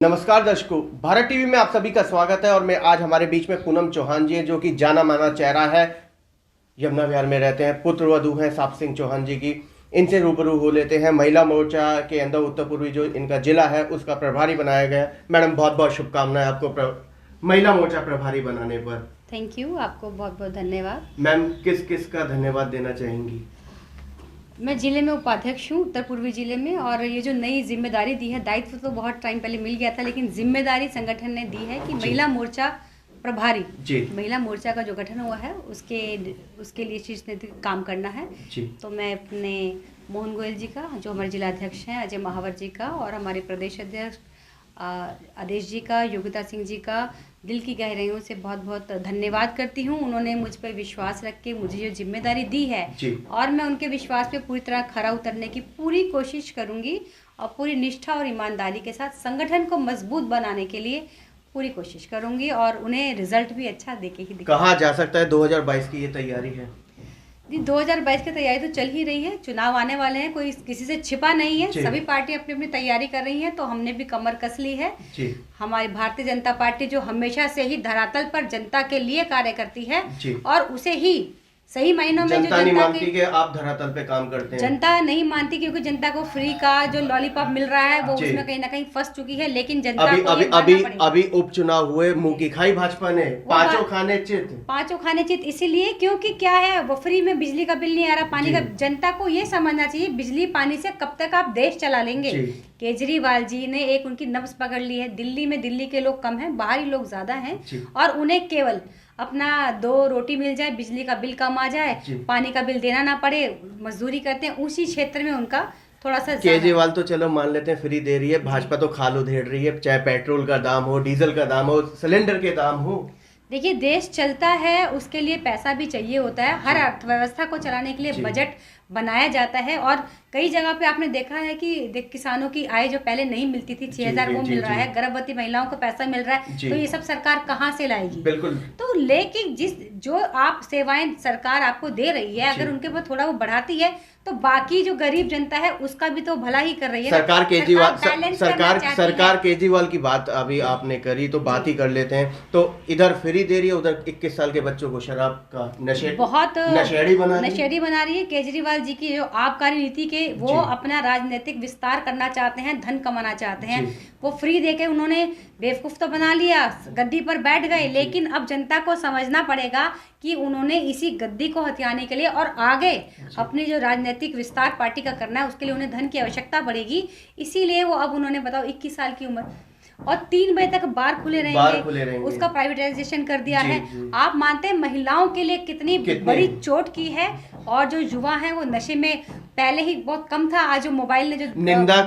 नमस्कार दर्शकों, भारत टीवी में आप सभी का स्वागत है। और मैं आज हमारे बीच में पूनम चौहान जी हैं, जो कि जाना माना चेहरा है, यमुना विहार में रहते हैं, पुत्र वधू हैं साप सिंह चौहान जी की। इनसे रूबरू हो लेते हैं। महिला मोर्चा के अंदर उत्तर पूर्वी जो इनका जिला है उसका प्रभारी बनाया गया है। मैडम, बहुत बहुत शुभकामनाएं आपको महिला मोर्चा प्रभारी बनाने पर। थैंक यू, आपको बहुत बहुत धन्यवाद। मैम, किस किस का धन्यवाद देना चाहेंगी? मैं जिले में उपाध्यक्ष हूँ, उत्तर पूर्वी जिले में। और ये जो नई जिम्मेदारी दी है, दायित्व तो बहुत टाइम पहले मिल गया था, लेकिन जिम्मेदारी संगठन ने दी है कि महिला मोर्चा प्रभारी जी, महिला मोर्चा का जो गठन हुआ है उसके लिए शीर्ष नेतृत्व काम करना है जी। तो मैं अपने मोहन गोयल जी का, जो हमारे जिलाध्यक्ष हैं, अजय महावर जी का, और हमारे प्रदेश अध्यक्ष आदेश जी का, योगिता सिंह जी का दिल की गहराइयों से बहुत बहुत धन्यवाद करती हूँ। उन्होंने मुझ पर विश्वास रख के मुझे जो जिम्मेदारी दी है और मैं उनके विश्वास पे पूरी तरह खरा उतरने की पूरी कोशिश करूँगी और पूरी निष्ठा और ईमानदारी के साथ संगठन को मजबूत बनाने के लिए पूरी कोशिश करूँगी और उन्हें रिजल्ट भी अच्छा देके ही दिखाऊंगी। कहा जा सकता है 2022 की ये तैयारी है जी? 2022 की तैयारी तो चल ही रही है। चुनाव आने वाले हैं, कोई किसी से छिपा नहीं है। सभी पार्टी अपनी अपनी तैयारी कर रही है, तो हमने भी कमर कस ली है जी। हमारी भारतीय जनता पार्टी जो हमेशा से ही धरातल पर जनता के लिए कार्य करती है और उसे ही सही मायनों में जनता नहीं मानती कि आप धरातल पे काम करते हैं। जनता नहीं मानती, क्योंकि जनता को फ्री का जो लॉलीपॉप मिल रहा है वो उसमें कहीं ना कहीं फंस चुकी है। लेकिन जनता अभी उपचुनाव हुए, मुंह की खाई भाजपा ने, पांचों खाने चित इसीलिए क्योंकि क्या है, वो फ्री में बिजली का बिल नहीं आ रहा, पानी का। जनता को ये समझना चाहिए, बिजली पानी से कब तक आप देश चला लेंगे। केजरीवाल जी ने एक उनकी नब्ज पकड़ ली है। दिल्ली में दिल्ली के लोग कम हैं, बाहरी लोग ज्यादा हैं, और उन्हें केवल अपना 2 रोटी मिल जाए, बिजली का बिल कम आ जाए, पानी का बिल देना ना पड़े, मजदूरी करते हैं, उसी क्षेत्र में उनका थोड़ा सा। केजरीवाल तो चलो मान लेते हैं फ्री दे रही है, भाजपा तो खाल उधेड़ रही है, चाहे पेट्रोल का दाम हो, डीजल का दाम हो, सिलेंडर के दाम हो। देखिए, देश चलता है, उसके लिए पैसा भी चाहिए होता है। हर अर्थव्यवस्था को चलाने के लिए बजट बनाया जाता है, और कई जगह पे आपने देखा है कि किसानों की आय जो पहले नहीं मिलती थी, 6,000 वो मिल रहा है, गर्भवती महिलाओं को पैसा मिल रहा है, तो ये सब सरकार कहाँ से लाएगी? बिल्कुल। तो लेकिन जो आप सेवाएं सरकार आपको दे रही है, अगर उनके ऊपर थोड़ा वो बढ़ाती है, तो बाकी जो गरीब जनता है उसका भी तो भला ही कर रही है। सरकार केजरीवाल की बात अभी आपने करी, तो बात ही कर लेते हैं। तो इधर फ्री दे रही है, उधर 21 साल के बच्चों को शराब का नशेड़ी बना रही है। केजरीवाल जी की जो आबकारी नीति के वो अपना राजनीतिक विस्तार करना चाहते हैं, धन कमाना चाहते हैं। वो फ्री देके उन्होंने बेवकूफ तो बना लिया, गद्दी पर बैठ गए, लेकिन अब जनता को समझना पड़ेगा कि उन्होंने इसी गद्दी को हथियाने के लिए और आगे अपनी जो राजनीतिक विस्तार पार्टी का करना है, उसके लिए उन्हें धन की आवश्यकता पड़ेगी। इसीलिए वो अब उन्होंने, बताओ, 21 साल की उम्र और 3 बजे तक बार खुले रहेंगे, उसका प्राइवेटाइजेशन कर दिया है। आप मानते हैं महिलाओं के लिए कितनी बड़ी चोट की है? और जो युवा हैं वो नशे में पहले ही बहुत कम था, आज जो मोबाइल ने जो निंदा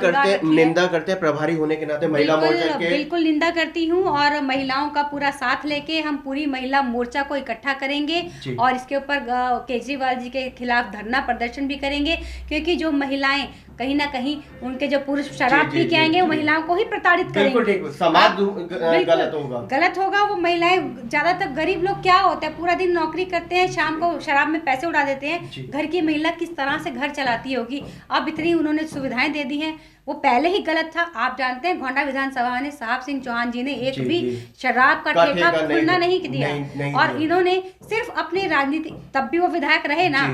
करते हैं प्रभारी होने के नाते महिला मोर्चा के। बिल्कुल निंदा करती हूँ, और महिलाओं का पूरा साथ लेके हम पूरी महिला मोर्चा को इकट्ठा करेंगे और इसके ऊपर केजरीवाल जी के खिलाफ धरना प्रदर्शन भी करेंगे, क्योंकि जो महिलाएं कहीं ना कहीं उनके जो पुरुष शराब पी के आएंगे वो महिलाओं को ही प्रताड़ित करेंगे। समाज गलत होगा। वो महिलाएं, ज्यादातर गरीब लोग क्या होते हैं, पूरा दिन नौकरी करते हैं, शाम को शराब में पैसे उड़ा देते हैं। घर की महिला किस तरह से घर चलाती होगी? अब इतनी उन्होंने सुविधाएं दे दी हैं, वो पहले ही गलत था। आप जानते हैं, गोंडा विधानसभा में साहब सिंह चौहान जी ने एक भी शराब का ठेका खुलना नहीं दिया, और इन्होंने सिर्फ अपनी राजनीति, तब भी वो विधायक रहे ना,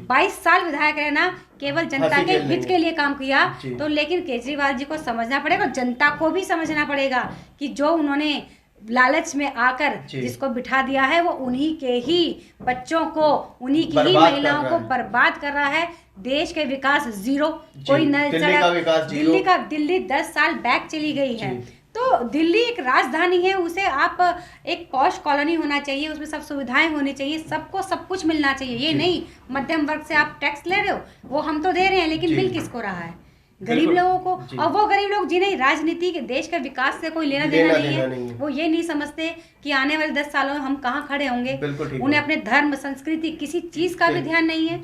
22 साल विधायक रहे ना, केवल जनता के हित के लिए काम किया। तो लेकिन केजरीवाल जी को समझना पड़ेगा, जनता को भी समझना पड़ेगा कि जो उन्होंने लालच में आकर जिसको बिठा दिया है, वो उन्हीं के ही बच्चों को, उन्हीं की ही महिलाओं को बर्बाद कर रहा है। देश के विकास जीरो, कोई नल सड़क, दिल्ली 10 साल बैक चली गई है। तो दिल्ली एक राजधानी है, उसे आप एक पॉश कॉलोनी होना चाहिए, उसमें सब सुविधाएं होनी चाहिए, सबको सब कुछ मिलना चाहिए। ये नहीं मध्यम वर्ग से आप टैक्स ले रहे हो, वो हम तो दे रहे हैं, लेकिन बिल किसको रहा है? गरीब लोगों को। और वो गरीब लोग जिन्हें राजनीति के, देश के विकास से कोई लेना देना नहीं है, वो ये नहीं समझते कि आने वाले 10 सालों में हम कहाँ खड़े होंगे। उन्हें अपने धर्म, संस्कृति, किसी चीज का भी ध्यान नहीं है।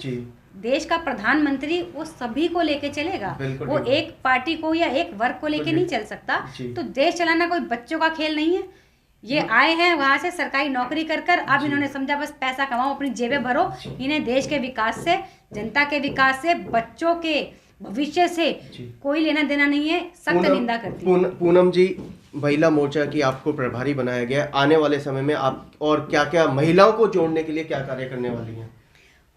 देश का प्रधानमंत्री वो सभी को लेके चलेगा, वो एक पार्टी को या एक वर्ग को लेके नहीं चल सकता। तो देश चलाना कोई बच्चों का खेल नहीं है। ये आए हैं वहां से सरकारी नौकरी कर अब इन्होंने समझा बस पैसा कमाओ, अपनी जेबें भरो। इन्हें देश के विकास से, जनता के विकास से, बच्चों के भविष्य से कोई लेना देना नहीं है, सख्त निंदा करती हूँ। पूनम जी, महिला मोर्चा की आपको प्रभारी बनाया गया है, आने वाले समय में आप और क्या क्या महिलाओं को जोड़ने के लिए क्या कार्य करने वाली हैं?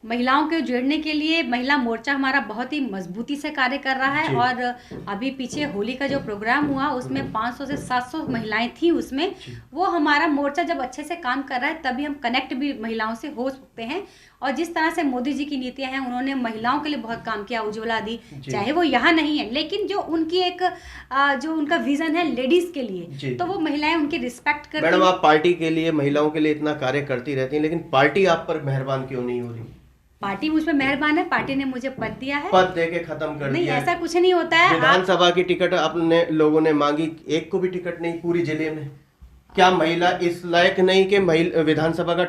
महिलाओं को जोड़ने के लिए महिला मोर्चा हमारा बहुत ही मजबूती से कार्य कर रहा है। और अभी पीछे होली का जो प्रोग्राम हुआ उसमें 500 से 700 महिलाएं थी उसमें। वो हमारा मोर्चा जब अच्छे से काम कर रहा है तभी हम कनेक्ट भी महिलाओं से हो सकते हैं। और जिस तरह से मोदी जी की नीतियां हैं, उन्होंने महिलाओं के लिए बहुत काम किया, उज्ज्वला दी, चाहे वो यहाँ नहीं है, लेकिन जो उनकी एक जो उनका विजन है लेडीज के लिए, तो वो महिलाएं उनकी रिस्पेक्ट करती हैं। मैडम, आप पार्टी के लिए, महिलाओं के लिए इतना कार्य करती रहती हैं, लेकिन पार्टी आप पर मेहरबान क्यों नहीं हो रही? पार्टी मुझ पे मेहरबान है, पार्टी ने मुझे पद दिया है। पद दे के खत्म कर नहीं, दिया। ऐसा कुछ नहीं होता है। विधानसभा की टिकट अपने लोगों ने मांगी, एक को भी टिकट नहीं पूरी जिले में। क्या महिला इस लायक नहीं कि विधानसभा का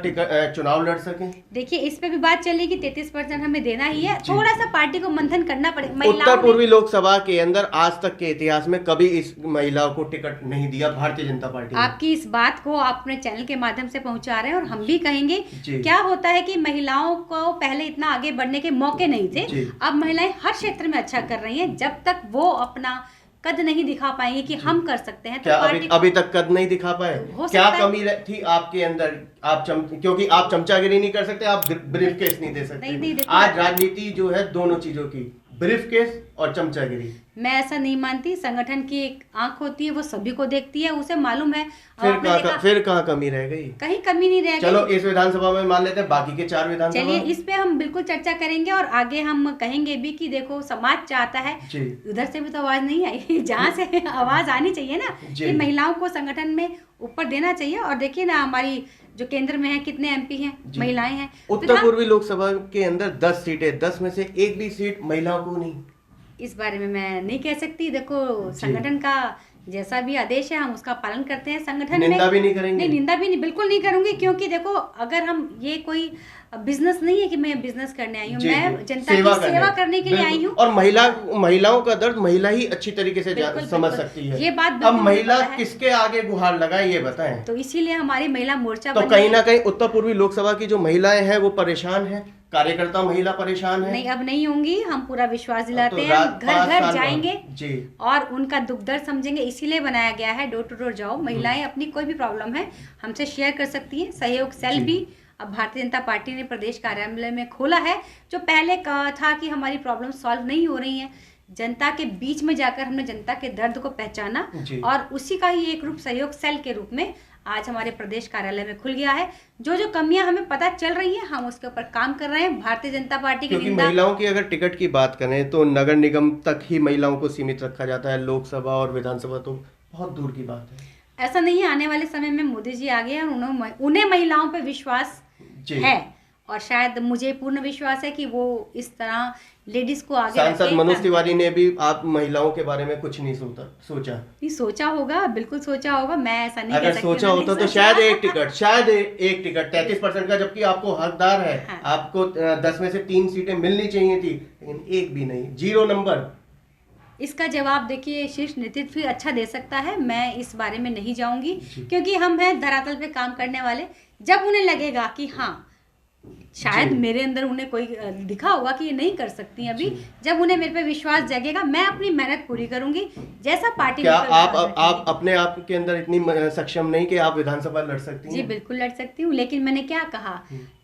चुनाव लड़ सके? देखिए, इस पे भी बात चली कि 33% हमें देना ही है। थोड़ा सा पार्टी को मंथन करना पड़ेगा। उत्तर पूर्वी लोकसभा के अंदर आज तक के इतिहास में कभी इस महिलाओं को टिकट नहीं दिया भारतीय जनता पार्टी। आपकी इस बात को आप अपने चैनल के माध्यम से पहुंचा रहे हैं और हम भी कहेंगे। क्या होता है कि महिलाओं को पहले इतना आगे बढ़ने के मौके नहीं थे, अब महिलाएं हर क्षेत्र में अच्छा कर रही हैं। जब तक वो अपना कद नहीं दिखा पाएंगे कि हम कर सकते हैं, तो क्या अभी तक कद नहीं दिखा पाए? क्या कमी थी आपके अंदर? क्योंकि आप चमचागिरी नहीं कर सकते, आप ब्रीफ केस नहीं दे सकते। नहीं, आज राजनीति जो है दोनों चीजों की, ब्रीफ केस और चमचागिरी। मैं ऐसा नहीं मानती। संगठन की एक आंख होती है, वो सभी को देखती है, उसे मालूम है। फिर कहाँ कमी रह गई? कहीं कमी नहीं रह गई। चलो इस विधानसभा में मान लेते हैं, बाकी के 4 विधानसभा। चलिए, इस पे हम बिल्कुल चर्चा करेंगे और आगे हम कहेंगे भी कि देखो, समाज चाहता है, उधर से भी तो आवाज नहीं आई, जहाँ से आवाज आनी चाहिए ना, कि महिलाओं को संगठन में ऊपर देना चाहिए। और देखिए ना, हमारी जो केंद्र में है, कितने एमपी हैं, महिलाएं हैं। उत्तर पूर्वी लोकसभा के अंदर 10 सीटें, 10 में से एक भी सीट महिलाओं को नहीं। इस बारे में मैं नहीं कह सकती। देखो, संगठन का जैसा भी आदेश है हम उसका पालन करते हैं। संगठन में निंदा भी नहीं करेंगे? नहीं, निंदा भी नहीं, बिल्कुल नहीं करूंगी। क्योंकि देखो, अगर हम, ये कोई बिजनेस नहीं है कि मैं बिजनेस करने आई हूँ, मैं जनता की सेवा करने के लिए आई हूँ। और महिलाओं का दर्द महिला ही अच्छी तरीके से समझ सकती है। ये बात अब महिला किसके आगे गुहार लगाए, ये बताएं। तो इसीलिए हमारी महिला मोर्चा, तो कहीं ना कहीं उत्तर पूर्वी लोकसभा की जो महिलाएं हैं वो परेशान है, कार्यकर्ता महिला परेशान है। नहीं, अब नहीं होंगी। हम पूरा विश्वास दिलाते हैं, हम घर घर जाएंगे और उनका दुख दर्द समझेंगे। इसीलिए बनाया गया है डोर टू डोर जाओ। महिलाएं अपनी कोई भी प्रॉब्लम है हमसे शेयर कर सकती हैं। सहयोग सेल भी अब भारतीय जनता पार्टी ने प्रदेश कार्यालय में खोला है। जो पहले कहा था कि हमारी प्रॉब्लम सॉल्व नहीं हो रही है, जनता के बीच में जाकर हमने जनता के दर्द को पहचाना और उसी का ही एक रूप सहयोग सेल के रूप में आज हमारे प्रदेश कार्यालय में खुल गया है। जो जो कमियां हमें पता चल रही हैं, हम उसके ऊपर काम कर रहे हैं। भारतीय जनता पार्टी की महिलाओं की अगर टिकट की बात करें तो नगर निगम तक ही महिलाओं को सीमित रखा जाता है, लोकसभा और विधानसभा तो बहुत दूर की बात है। ऐसा नहीं है। आने वाले समय में मोदी जी आ गए और उन्हें महिलाओं पे विश्वास है और शायद मुझे पूर्ण विश्वास है कि वो इस तरह लेडीज को आगे। सांसद मनोज तिवारी ने भी आप महिलाओं के बारे में कुछ नहीं सोचा? नहीं सोचा होगा, बिल्कुल सोचा होगा। मैं ऐसा नहीं अगर सोचा होता तो शायद एक टिकट 33% का, जबकि आपको हकदार है। हाँ। आपको 10 में से 3 सीटें मिलनी चाहिए थी, लेकिन एक भी नहीं, 0 नंबर। इसका जवाब देखिए शीर्ष नेतृत्व भी अच्छा दे सकता है। मैं इस बारे में नहीं जाऊंगी, क्योंकि हम हैं धरातल पे काम करने वाले। जब उन्हें लगेगा कि हाँ, शायद मेरे अंदर उन्हें कोई दिखा होगा कि ये नहीं कर सकती अभी, जब उन्हें मेरे पे विश्वास जगेगा, मैं अपनी मेहनत पूरी करूंगी। जैसा पार्टी, क्या आप अपने आप के अंदर इतनी सक्षम नहीं कि आप विधानसभा लड़ सकती हैं? जी बिल्कुल लड़ सकती हूँ, लेकिन मैंने क्या कहा,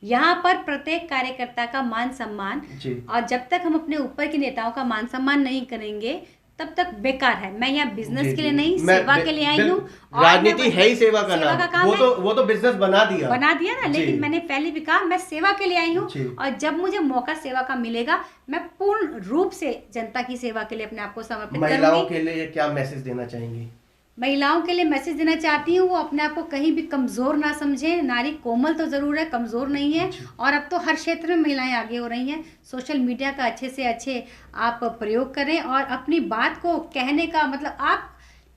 यहाँ पर प्रत्येक कार्यकर्ता का मान सम्मान, और जब तक हम अपने ऊपर के नेताओं का मान सम्मान नहीं करेंगे तब तक बेकार है। मैं यहाँ बिजनेस के लिए नहीं, सेवा के लिए आई हूँ। राजनीति है ही सेवा का नाम, वो तो बिजनेस बना दिया ना। लेकिन मैंने पहले भी कहा, मैं सेवा के लिए आई हूँ और जब मुझे मौका सेवा का मिलेगा, मैं पूर्ण रूप से जनता की सेवा के लिए अपने आप को समर्पित करूंगी। महिलाओं के लिए क्या मैसेज देना चाहेंगी? महिलाओं के लिए मैसेज देना चाहती हूँ, वो अपने आप को कहीं भी कमजोर ना समझे। नारी कोमल तो जरूर है, कमजोर नहीं है। और अब तो हर क्षेत्र में महिलाएं आगे हो रही हैं। सोशल मीडिया का अच्छे से अच्छे आप प्रयोग करें और अपनी बात को कहने का, मतलब आप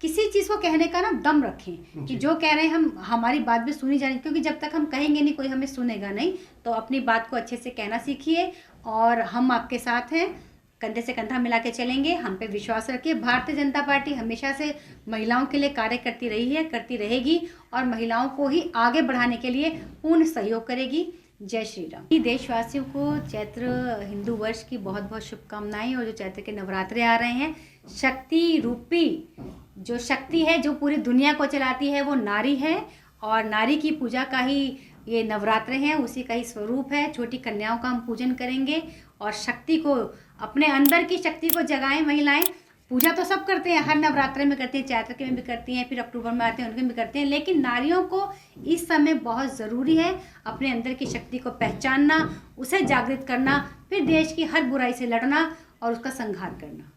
किसी चीज़ को कहने का ना दम रखें कि जो कह रहे हैं हम, हमारी बात भी सुनी जानी, क्योंकि जब तक हम कहेंगे नहीं कोई हमें सुनेगा नहीं। तो अपनी बात को अच्छे से कहना सीखिए और हम आपके साथ हैं, कंधे से कंधा मिला के चलेंगे। हम पे विश्वास रखिए। भारतीय जनता पार्टी हमेशा से महिलाओं के लिए कार्य करती रही है, करती रहेगी और महिलाओं को ही आगे बढ़ाने के लिए पूर्ण सहयोग करेगी। जय श्री राम। देशवासियों को चैत्र हिंदू वर्ष की बहुत बहुत शुभकामनाएं। और जो चैत्र के नवरात्रे आ रहे हैं, शक्ति रूपी जो शक्ति है जो पूरी दुनिया को चलाती है वो नारी है, और नारी की पूजा का ही ये नवरात्रे हैं, उसी का ही स्वरूप है। छोटी कन्याओं का हम पूजन करेंगे और शक्ति को, अपने अंदर की शक्ति को जगाएं। महिलाएं पूजा तो सब करते हैं, हर नवरात्रे में करती हैं, चैत्र के में भी करती हैं, फिर अक्टूबर में आते हैं उनके भी करते हैं, लेकिन नारियों को इस समय बहुत ज़रूरी है अपने अंदर की शक्ति को पहचानना, उसे जागृत करना, फिर देश की हर बुराई से लड़ना और उसका संहार करना।